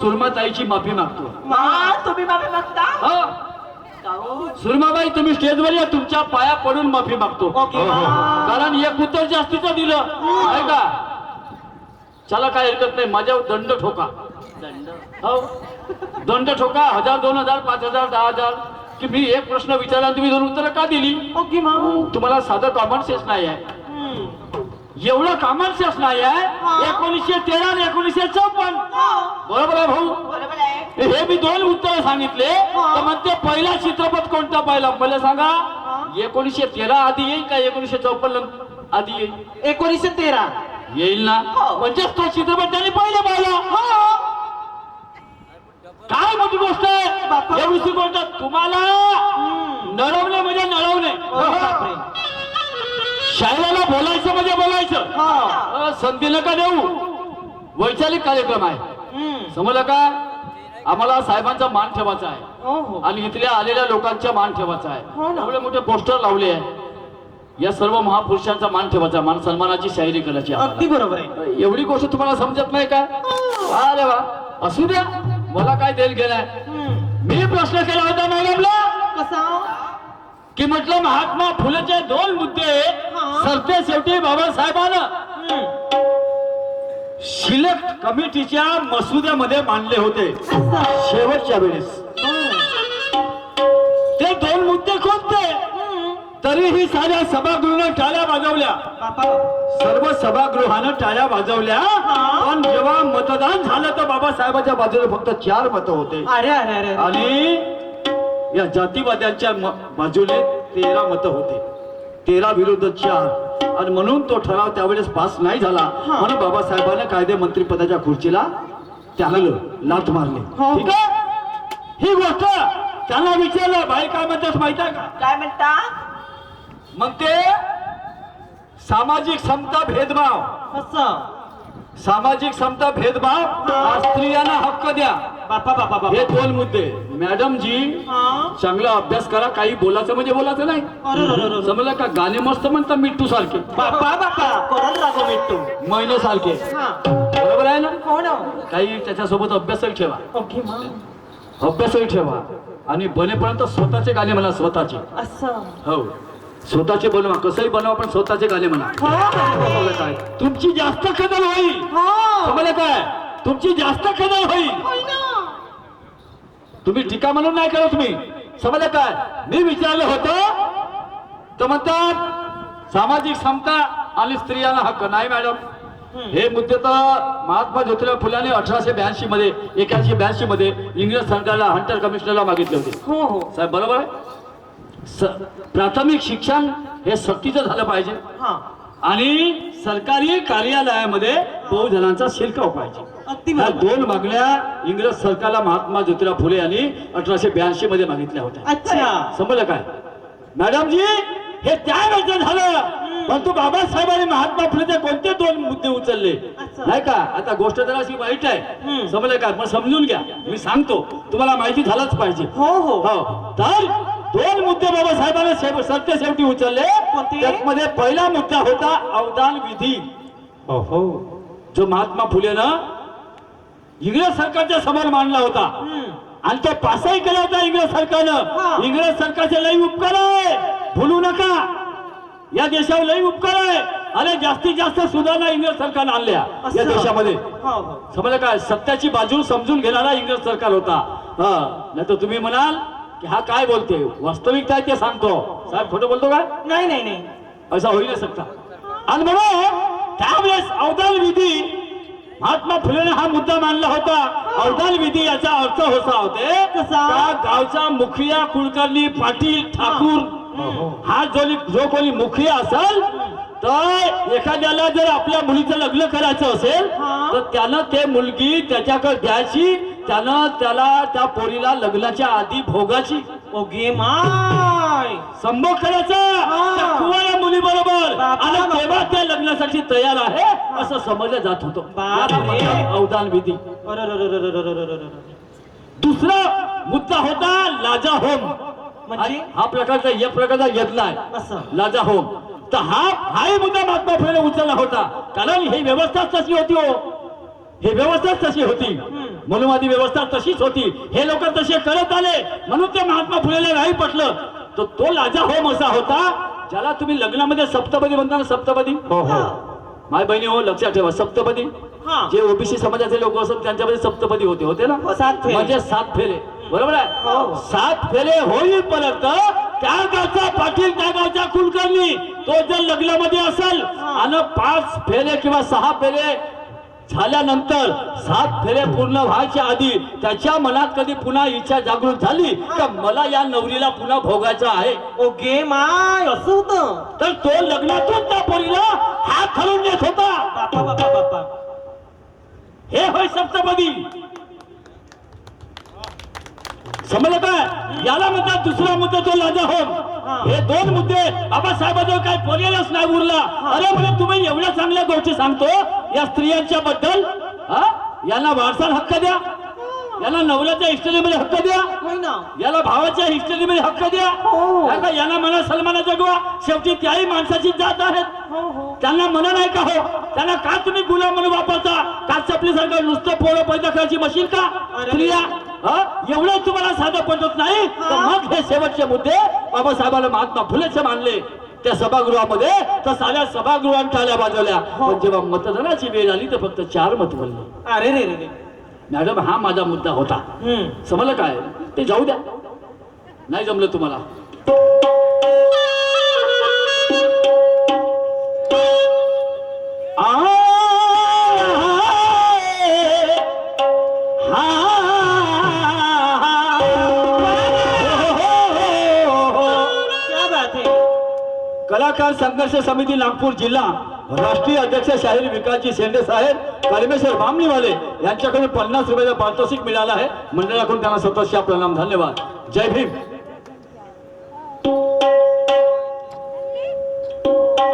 सुरमाताईची माफी मागतो. तुम्ही माफी मागता? सुरमाबाई तुम्ही स्टेजवर या, तुमच्या पाया पडून माफी मागतो. कारण एक उत्तर जास्तीचं दिलं आहे का. चला काय हरकत नाही, माझ्यावर दंड ठोका. हो दंड ठोका. 1000 2000 5000 10000 की मी एक प्रश्न विचारला तुम्ही 2 उत्तरं का दिली. तुम्हाला साधं कॉमन सेन्स नाही आहे. एवढं कॉमन सेन्स नाही आहे. 1913 आणि 1954 बरोबर आहे भाऊ. हे मी 2 उत्तर सांगितले तर म्हणते पहिला चित्रपट कोणता पाहिला मला सांगा. 1913 आधी येईल का 1954 आधी येईल. 1913 येईल ना. म्हणजेच तो चित्रपट त्यांनी पहिला पाहिला. काय मोठी गोष्ट आहे. एवढी गोष्ट तुम्हाला नळवणे म्हणजे नळवणे. शाळेला बोलायचं म्हणजे बोलायचं. संधी नका देऊ. वैचारिक कार्यक्रम आहे समजलं का. आम्हाला साहेबांचा मान ठेवायचा आहे आणि इथल्या आलेल्या लोकांचा मान ठेवायचा आहे. एवढे मोठे पोस्टर लावले आहे. या सर्व महापुरुषांचा मान ठेवायचा. मान सन्मानाची शायरी करायची. अगदी बरोबर आहे. एवढी गोष्ट तुम्हाला समजत नाही का. अरे वा असू द्या. मला काय देईल गेलाय. मी प्रश्न केला होता मॅडमला कसा की म्हटलं महात्मा फुलेचे 2 मुद्दे सरते शेवटी बाबासाहेबांना सिलेक्ट कमिटीच्या मसुद्यामध्ये मांडले होते शेवटच्या वेळेस. ते 2 मुद्दे कोणते. तरीही साऱ्या सभागृहानं टाळ्या वाजवल्या. सर्व सभागृहानं टाळ्या वाजवल्या. पण जेव्हा मतदान झालं तर बाबासाहेबांच्या बाजूने फक्त 4 मतं होते. आणि या जातीवाद्यांच्या बाजूने 13 मतं होते. 13 विरुद्ध 4. आणि म्हणून तो ठराव त्यावेळेस पास नाही झाला. म्हणून बाबासाहेबांना कायदे मंत्री पदाच्या खुर्चीला त्याला लाथ मारली. ठीक आहे. ही गोष्ट त्यांना विचारलं बाई काय म्हणतात माहित आहे का. काय म्हणता. मग ते सामाजिक समता भेदभाव. सामाजिक समता भेदभाव स्त्रियांना हक्क द्या. हे 2 मुद्दे. मॅडम जी चांगला अभ्यास करा. काही बोलायचं म्हणजे बोलायचं नाही. समजलं का. गाणे मस्त म्हणतात मिट्टू सारखे. महिने सारखे बरोबर आहे ना. काही त्याच्यासोबत अभ्यासही ठेवा. अभ्यासही ठेवा आणि बनेपर्यंत स्वतःचे गाणे म्हणा. स्वतःचे हो स्वतःचे बनवा. कसंही बनवा पण स्वतःचे गाणे म्हणा. काय तुमची जास्त कदर होईल. समजलं काय. तुमची जास्त कदर होईल. तुम्ही टीका म्हणून नाही करत. तुम्ही समजलं काय. मी विचारलं होतं तर म्हणतात सामाजिक समता आणि स्त्रियांना हक्क नाही. मॅडम हे मुद्दे तर महात्मा ज्योतिराव फुलांनी 1882 मध्ये 81-82 मध्ये इंग्रज सरकारला हंटर कमिशनरला मागितले होते. साहेब बरोबर आहे. प्राथमिक शिक्षण हे सक्तीचं झालं पाहिजे आणि सरकारी कार्यालयामध्ये बहुजनांचा शिरकाव पाहिजे. ह्या 2 मागण्या इंग्रज सरकारला महात्मा ज्योतिराव फुले यांनी 1882 मध्ये मागितल्या होत्या. समजलं काय. मॅडम जी हे त्यावेळेस झालं. परंतु बाबासाहेबांनी महात्मा फुलेचे कोणते 2 मुद्दे उचलले नाही का. आता गोष्ट जरा अशी वाईट आहे. समजलं का. मग समजून घ्या. मी सांगतो तुम्हाला माहिती झालंच पाहिजे. तर 2 मुद्दे बाबासाहेबांना सरते शेवटी उचलले. त्यामध्ये पहिला मुद्दा होता अवदान विधी. जो महात्मा फुलेनं इंग्रज सरकारच्या समोर मांडला होता आणि तो पासही केला होता इंग्रज सरकारनं. इंग्रज सरकारचे लई उपकार आहे. भूलू नका. या देशावर लई उपकार आहे. अरे जास्तीत जास्त सुधारणा इंग्रज सरकारनं आणल्या या देशामध्ये. समजलं काय. सत्याची बाजू समजून घेणारा इंग्रज सरकार होता. नाही तर तुम्ही म्हणाल की हा काय बोलते. वास्तविकता आहे ते सांगतो. साहेब खोटं बोलतो का. नाही असा होई नाही शकता. आणि म्हणून त्यावेळेस अवदान विधी महात्मा फुलेने हा मुद्दा मांडला होता. अवदान विधी याचा अर्थ असा होते गावचा मुखिया कुलकर्णी पाटील ठाकूर हा जो कोणी मुखिया असेल तर एखाद्याला जर आपल्या मुलीचं लग्न करायचं असेल तर त्यानं ते मुलगी त्याच्याकडे द्यायची. त्यानं त्याला त्या पोरीला लग्नाच्या आधी भोगाची संभोग करायचा कुवाऱ्या मुली बरोबर आणि तेव्हा त्या लग्नासाठी तयार आहे असं समजलं जात होतं. अवदान विधी. दुसरा मुद्दा होता लाजा होम. हा प्रकारचा एक प्रकारचा यज्ञ आहे लाजा होम. तर हाही मुद्दा महात्मा फुलेने उचलला होता. कारण ही व्यवस्थाच तशी होती. ही व्यवस्था तशी होती, मनुवादी व्यवस्था तशीच होती, हे लोक तसे करत आले, म्हणून ते महात्मा फुलेला नाही पटलं. तर तो लाजा होम असा होता ज्याला तुम्ही लग्नामध्ये सप्तपदी म्हणता ना, सप्तपदी. हो हो. माय बहिणी हो, लक्षात ठेवा, सप्तपदी हा. जे ओबीसी समाजाचे लोक असत त्यांच्यामध्ये सप्तपदी होते ना, हो, 7 फेरे. म्हणजे 7 फेरे, बरोबर आहे. हो. 7 फेरे होईपर्यंत त्या गावचा पाटील, त्या गावचा कुलकर्णी, तो जर लग्नामध्ये असेल आणि 5 फेरे किंवा 6 फेरे झाल्यानंतर 7 फेरे पूर्ण व्हायच्या आधी त्याच्या मनात कधी पुन्हा इच्छा जागृत झाली का मला या नवरीला पुन्हा भोगायचं आहे, ओके माय, असं होतं. तर तो लग्नातून त्या पोरीला हात घालून देत होता. बापा बापा बापा. हे होय सप्तपदी. समजलं काय? याला म्हणतात दुसरा मुद्दा तो लाजा होम. हे 2 मुद्दे बाबासाहेबांजवळ काय पर्यायच नाही उरला. अरे म्हणजे तुम्ही एवढ्या चांगल्या गोष्टी सांगतो या स्त्रियांच्या बद्दल, यांना वारसा हक्क द्या, यांना नवऱ्याच्या हिस्टरीमध्ये हक्क द्या, होय ना. याला भावाच्या हिस्टरीमध्ये हक्क द्या, हो. नाही का यांना म्हणा सन्मान जगवा. शेवटी त्याही माणसाची जात आहेत, हो हो. त्यांना म्हणा नाही का हो, त्यांना का तुम्ही गुलाम म्हणून वापरता? का चपलीसारखं नुसतं पोळं पैदा करायची मशीन का अरे. स्त्रिया? एवढं तुम्हाला साधं पडत नाही तर मग हे शेवटचे मुद्दे बाबासाहेबांना महात्मा फुलेचे मानले त्या सभागृहामध्ये, तर साऱ्या सभागृहात टाळ्या वाजवल्या. पण जेव्हा मतदानाची वेळ आली तर फक्त 4 मत बनले. अरे रे रे रे. मॅडम, हा माझा मुद्दा होता. समजलं काय? ते जाऊ द्या, नाही जमलं तुम्हाला. क्या बात है. कलाकार संघर्ष समिती नागपूर जिल्हा राष्ट्रीय अध्यक्ष शाहीर विकासजी शेंडे साहेब कालमेश्वर बामणीवाले यांच्याकडून 50 रुपयाचा पारितोषिक मिळाला आहे. मंडळाकडून त्यांना सतत प्रणाम, धन्यवाद. जय भीम.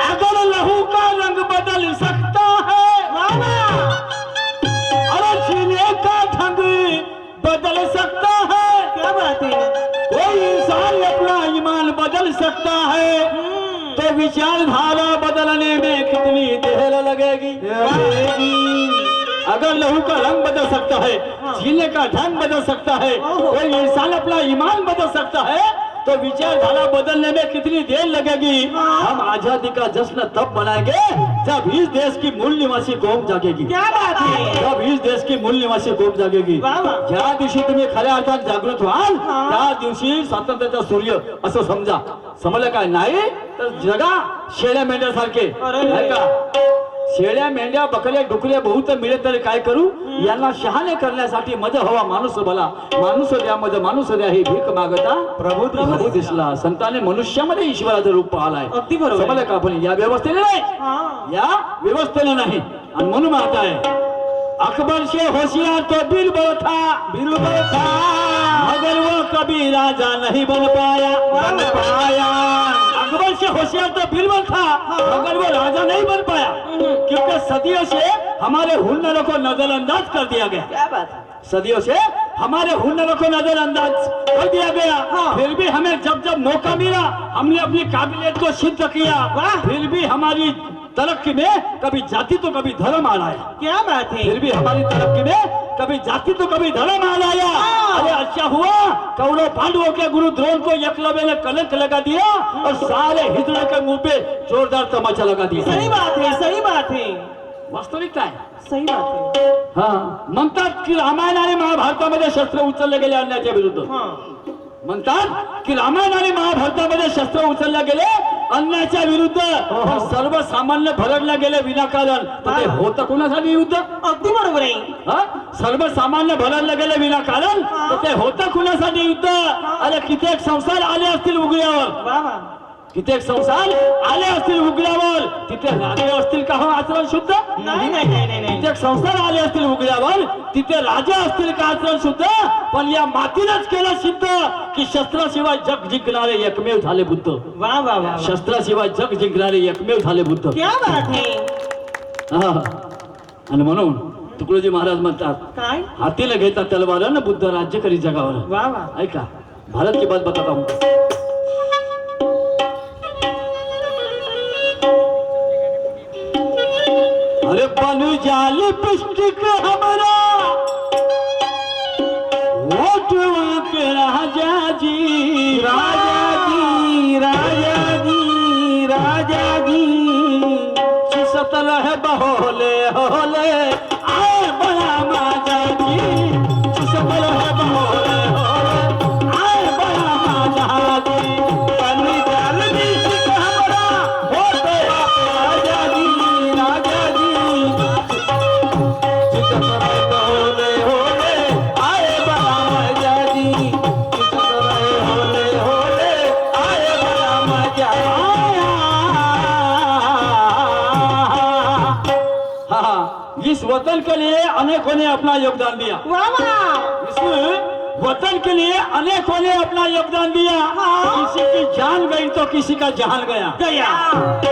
अगर लहू का रंग बदल सकता है, अरे जीने का ढंग बदल सकता है, क्या बात है. कोई इंसान अपना ईमान बदल सकता है, तो विचारधारा बदलने में कितनी देर लगेगी? अगर लहू का रंग बदल सकता है, जीने का ढंग बदल सकता है, कोई इंसान अपना ईमान बदल सकता है, तो विचारधारा बदलने में कितनी देर लगेगी? हम आजादी का जश्न तब मनाएंगे जब इस देश की मूल निवासी कौम जागेगी. क्या बात है. जब इस देश की मूल निवासी कौम जागेगी. वाह, वाह. ज्या दिवशी तुम्ही खऱ्या अर्थात जागृत व्हाल त्या दिवशी स्वातंत्र्याचा सूर्य असं समजा. समजलं काय? नाही तर जगा शेळ्या मेंढ्यासारखे, अरे. नाही का? शेळ्या मेंढ्या बकऱ्या डुकऱ्या बहुत मिळे तरी काय करू? यांना शहाणे करण्यासाठी मज हवा माणूस भला, माणूस द्या मज माणूस द्या ही भीक मागता प्रभू दिसला. संताने मनुष्यामध्ये ईश्वराचं रूप पाहलाय. अगदी बरोबर. समजलं का? आपण या व्यवस्थेने नाही, या व्यवस्थेने नाही. आणि म्हणून म्हणताय अकबर से होशियार तो बीरबल था, मगर वो कभी राजा नहीं बन पाया. अकबर से होशियार तो बीरबल था, मगर वो राजा नहीं बन पाया, क्योंकि सदियों से हमारे हुनरों को नजरअंदाज कर दिया गया. क्या बात है. सदियों से हमारे हुनरों को नजरअंदाज कर दिया गया. फिर भी हमें जब जब मौका मिला हमने अपनी काबिलियत को सिद्ध किया. फिर भी हमारी तरक्की में कभी जाति तो कभी धर्म आ लाया. क्या बात है. फिर भी हमारी तरक्की में कभी जाति तो कभी धर्म आ लाया. अरे अच्छा हुआ कौरव पांडवों के गुरु द्रोण को एकलव्य ने कलंक लगा दिया और सारे हिजड़े के मुंह पे जोरदार तमाचा लगा दिया. सही बात है, सही बात है. वास्तविकता आहे. सही बात है. हा, म्हणतात की रामायण आणि महाभारतामध्ये शस्त्र उचलले गेले अन्याच्या विरुद्ध. म्हणतात की रामायण आणि महाभारतामध्ये शस्त्र उचलले गेले अन्याच्या विरुद्ध, पण सर्वसामान्य भरडले गेले विनाकारण. तर ते होतं कोणासाठी युद्ध? अगदी बरोबर आहे. सर्वसामान्य भरडले गेले विनाकारण, तर ते होतं कुणासाठी युद्ध? अरे कित्येक संसार आले असतील उघड्यावर, वा वा. कित्येक संसार आले असतील उघड्यावर, तिथे राजे असतील का हो आचरण शुद्ध? नाही नाही नाही नाही नाही. कित्येक संसार आले असतील उघड्यावर, तिथे राजा असतील का आचरण शुद्ध? पण या मातीनंच केलं सिद्ध की शस्त्राशिवाय जग जिंकणारे एकमेव झाले बुद्ध. वा वा वा. शस्त्राशिवाय जग जिंकणारे एकमेव झाले बुद्ध. क्या बात है. आणि म्हणून तुकडोजी महाराज म्हणतात काय. हातीला घेता तलवार बुद्ध राज्य करी जगावर. वा वा. ऐका, भारत की बात बताता हूँ. अरे बन जा लिपस्टिक हम वोटवा के राजा जी सुसतल है बहोले होले आए बड़ा माजा जी सुसतल है बहोले होले आए बड़ा माजा जी पन्नी डाल दी हमरा वोटवा के राजा जी सुसतल है बहोले होले आए बड़ा माजा जी सुसतल है होले होले आए बड़ा माजा इस वतन के लिए अनेकों ने अपना योगदान दिया। वाह वाह इस वतन के लिए अनेकों ने अपना योगदान दिया। किसी की जान गई तो किसी का जहान गया।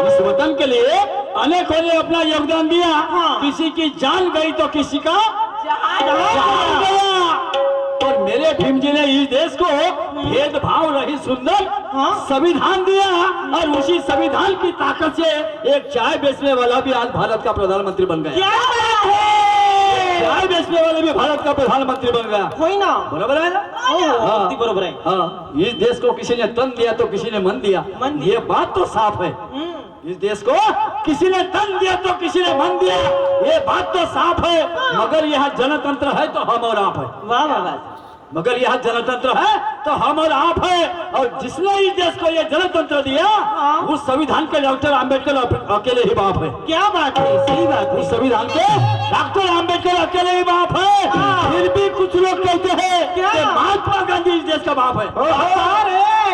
इस वतन के लिए अनेकों ने अपना योगदान दिया। किसी की जान गई तो किसी का जहान गया। और मेरे भीम जी ने इस देश को भेदभाव रहित सुंदर संविधान दिया और उसी संविधान की ताकत से एक चाय बेचने वाला भी आज भारत का प्रधानमंत्री बन गया। क्या बात है? चाय बेचने वाला भी भारत का प्रधानमंत्री बन गया। होई ना बरोबर है ना? अगदी बरोबर आहे. हाँ, इस देश को किसी ने तन दिया तो किसी ने मन दिया। मन दिया। ये बात तो साफ है। इस देश को किसी ने तन दिया तो किसी ने मन दिया, ये बात तो साफ है। मगर यह जनतंत्र है तो हम और आप है। वाह वाह वाह. मगर यह जनतंत्र है तो हम और आप है। और जिसने इस देश को यह जनतंत्र दिया उस संविधान के डॉक्टर आम्बेडकर अकेले ही बाप है। क्या बात है? सही बात है. उस संविधान के डॉक्टर आम्बेडकर अकेले ही बाप है। फिर भी कुछ लोग कहते हैं कि महात्मा गांधी इस देश का बाप है।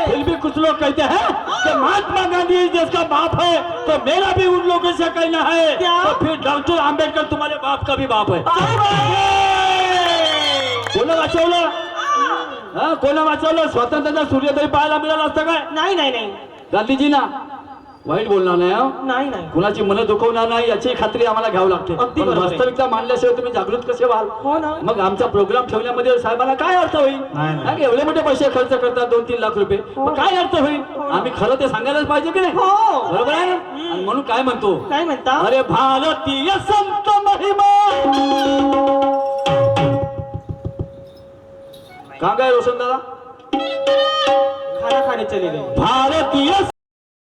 फिर भी कुछ लोग कहते हैं कि महात्मा गांधी इस देश का बाप है। तो मेरा भी उन लोगों से कहना है तो फिर डॉक्टर आम्बेडकर तुम्हारे बाप का भी बाप है। कोण वाचवलं? कोण वाचवलं? स्वातंत्र्याचा सूर्योदय पाहायला मिळाला असतं काय? नाही नाही नाही गांधीजींना वाईट बोलणार नाही हं? नाही नाही. कुणाची मन दुखवणार नाही याची खात्री आम्हाला घ्यावी लागते. अगदी पण बरोबर आहे. वास्तविकता मांडल्याशिवाय तुम्ही जागृत कसे व्हाल? हो ना. मग आमचा प्रोग्राम ठेवण्यामध्ये साहेबांना काय अर्थ होईल? नाही, एवढे मोठे पैसे खर्च करतात 2-3 लाख रुपये, मग काय अर्थ होईल? आम्ही खरं ते सांगायलाच पाहिजे की नाही? हो. बरोबर आहे ना? आणि म्हणून काय म्हणतो? काय म्हणता? अरे भारतीय संत महिमा कहाँ गए रोशन दादा? खाना खाने चले गए. भारतीय